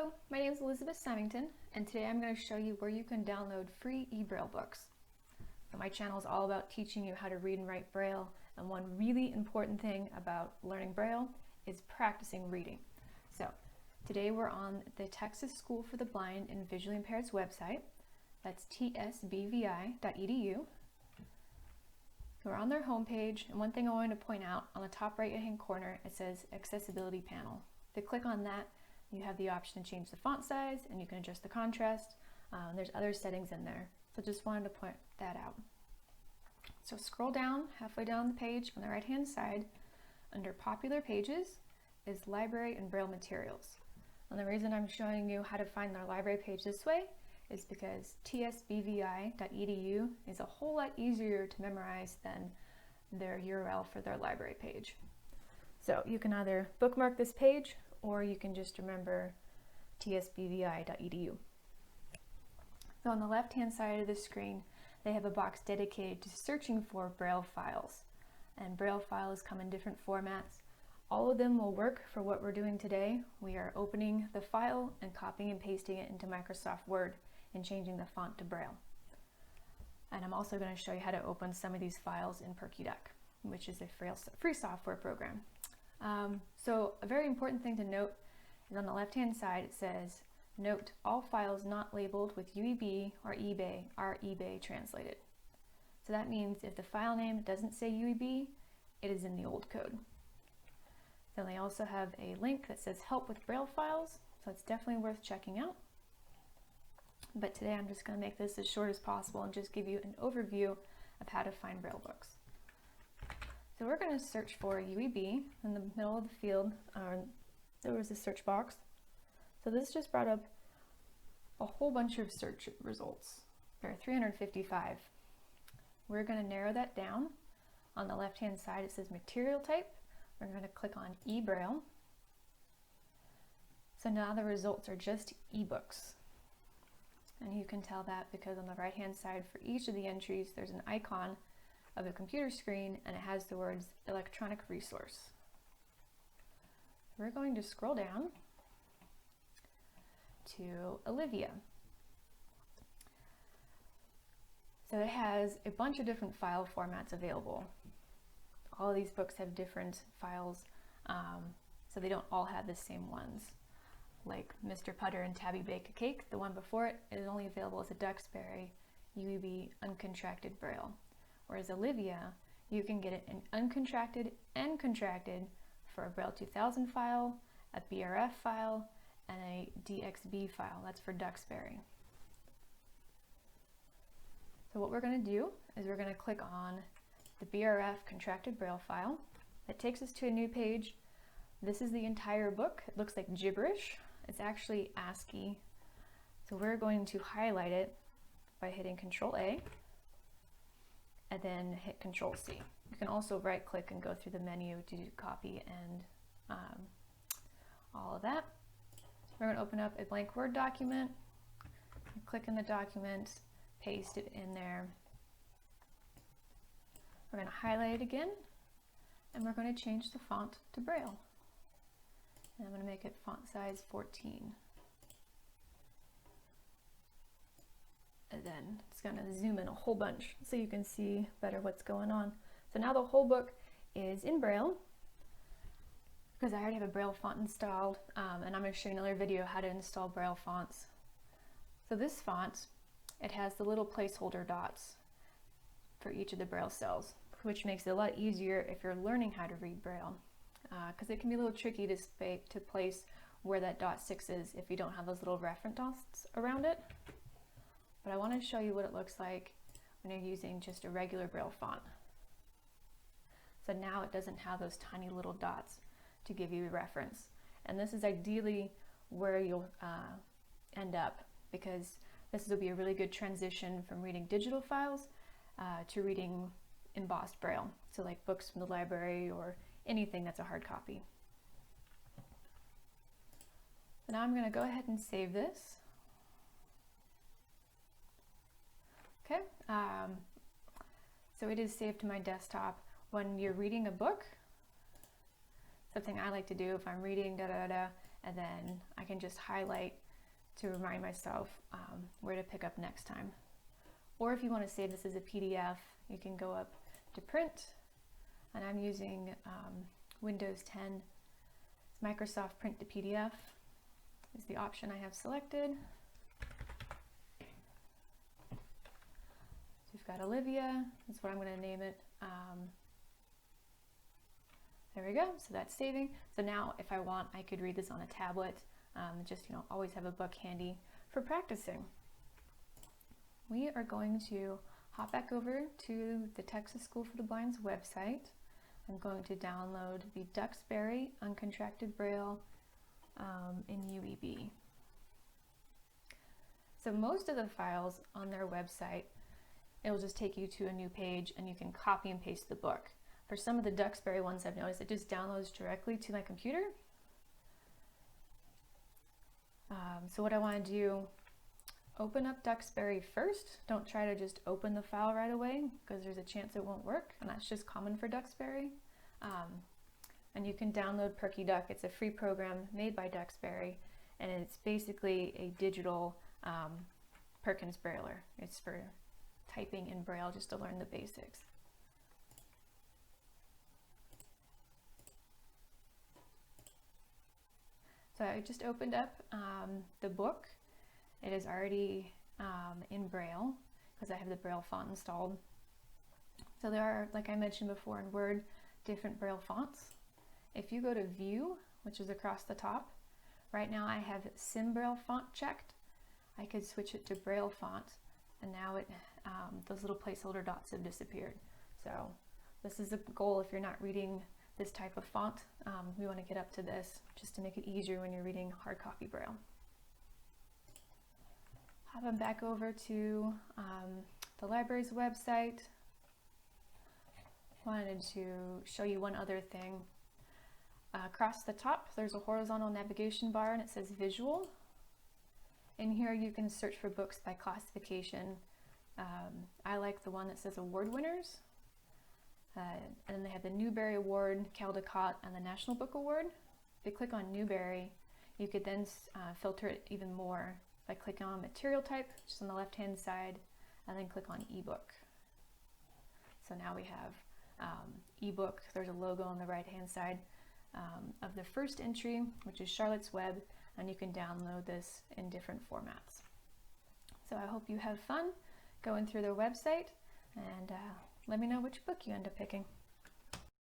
Hello, my name is Elizabeth Symington, and today I'm going to show you where you can download free eBraille books. So my channel is all about teaching you how to read and write Braille, and one really important thing about learning Braille is practicing reading. So today we're on the Texas School for the Blind and Visually Impaired's website. That's tsbvi.edu. We're on their homepage, and one thing I want to point out, on the top right hand corner it says Accessibility Panel. If you click on that, you have the option to change the font size, and you can adjust the contrast. There's other settings in there, so just wanted to point that out. So scroll down, halfway down the page on the right hand side, under Popular Pages is Library and Braille Materials. And the reason I'm showing you how to find their library page this way is because tsbvi.edu is a whole lot easier to memorize than their URL for their library page. So you can either bookmark this page, or you can just remember tsbvi.edu. So on the left hand side of the screen, they have a box dedicated to searching for Braille files. And Braille files come in different formats. All of them will work for what we're doing today. We are opening the file and copying and pasting it into Microsoft Word and changing the font to Braille. And I'm also going to show you how to open some of these files in PerkyDuck, which is a free software program. So a very important thing to note is on the left hand side it says, note all files not labeled with UEB or eBay are eBay translated. So that means if the file name doesn't say UEB, it is in the old code. Then they also have a link that says help with Braille files, so it's definitely worth checking out. But today I'm just going to make this as short as possible and just give you an overview of how to find Braille books. So we're going to search for UEB in the middle of the field. There was a search box. So this just brought up a whole bunch of search results. There are 355. We're going to narrow that down. On the left hand side it says material type. We're going to click on eBraille. So now the results are just ebooks. And you can tell that because on the right hand side for each of the entries there's an icon of a computer screen and it has the words electronic resource. We're going to scroll down to Olivia. So it has a bunch of different file formats available. All of these books have different files, so they don't all have the same ones. Like Mr. Putter and Tabby Bake a Cake, the one before it is only available as a Duxbury UEB Uncontracted Braille. Whereas Olivia, you can get it in uncontracted and contracted for a Braille 2000 file, a BRF file, and a DXB file. That's for Duxbury. So what we're going to do is we're going to click on the BRF contracted Braille file. It takes us to a new page. This is the entire book. It looks like gibberish. It's actually ASCII. So we're going to highlight it by hitting Control A and then hit Control C. You can also right click and go through the menu to do copy and all of that. We're going to open up a blank Word document, click in the document, paste it in there. We're going to highlight it again, and we're going to change the font to Braille. And I'm going to make it font size 14. And then it's going to zoom in a whole bunch so you can see better what's going on. So now the whole book is in Braille because I already have a Braille font installed, and I'm going to show you another video how to install Braille fonts. So this font, it has the little placeholder dots for each of the Braille cells, which makes it a lot easier if you're learning how to read Braille, because it can be a little tricky to place where that dot 6 is if you don't have those little reference dots around it. But I want to show you what it looks like when you're using just a regular Braille font. So now it doesn't have those tiny little dots to give you a reference. And this is ideally where you'll end up, because this will be a really good transition from reading digital files to reading embossed Braille. So like books from the library or anything that's a hard copy. So now I'm going to go ahead and save this. Okay, so it is saved to my desktop. When you're reading a book, something I like to do if I'm reading and then I can just highlight to remind myself where to pick up next time. Or if you want to save this as a PDF, you can go up to print, and I'm using Windows 10. It's Microsoft Print to PDF is the option I have selected. So we've got Olivia, that's what I'm going to name it. There we go, so that's saving. So now if I want, I could read this on a tablet, just always have a book handy for practicing. We are going to hop back over to the Texas School for the Blind's website. I'm going to download the Duxbury Uncontracted Braille in UEB. So most of the files on their website, it'll just take you to a new page and you can copy and paste the book. For some of the Duxbury ones, I've noticed it just downloads directly to my computer. So what I want to do, open up Duxbury first. Don't try to just open the file right away because there's a chance it won't work, and that's just common for Duxbury. And you can download PerkyDuck. It's a free program made by Duxbury, and it's basically a digital Perkins Brailler. It's for typing in Braille just to learn the basics. So I just opened up the book. It is already in Braille because I have the Braille font installed. So there are, like I mentioned before in Word, different Braille fonts. If you go to View, which is across the top, right now I have Symbraille font checked. I could switch it to Braille font, and now those little placeholder dots have disappeared. So this is the goal if you're not reading this type of font. We want to get up to this just to make it easier when you're reading hard copy Braille. Hopping back over to the library's website. Wanted to show you one other thing. Across the top, there's a horizontal navigation bar and it says Visual. In here you can search for books by classification. I like the one that says Award Winners. And then they have the Newbery Award, Caldecott, and the National Book Award. If you click on Newbery, you could then filter it even more by clicking on Material Type, just on the left-hand side, and then click on Ebook. So now we have ebook. There's a logo on the right-hand side of the first entry, which is Charlotte's Web, and you can download this in different formats. So I hope you have fun going through their website, and let me know which book you end up picking.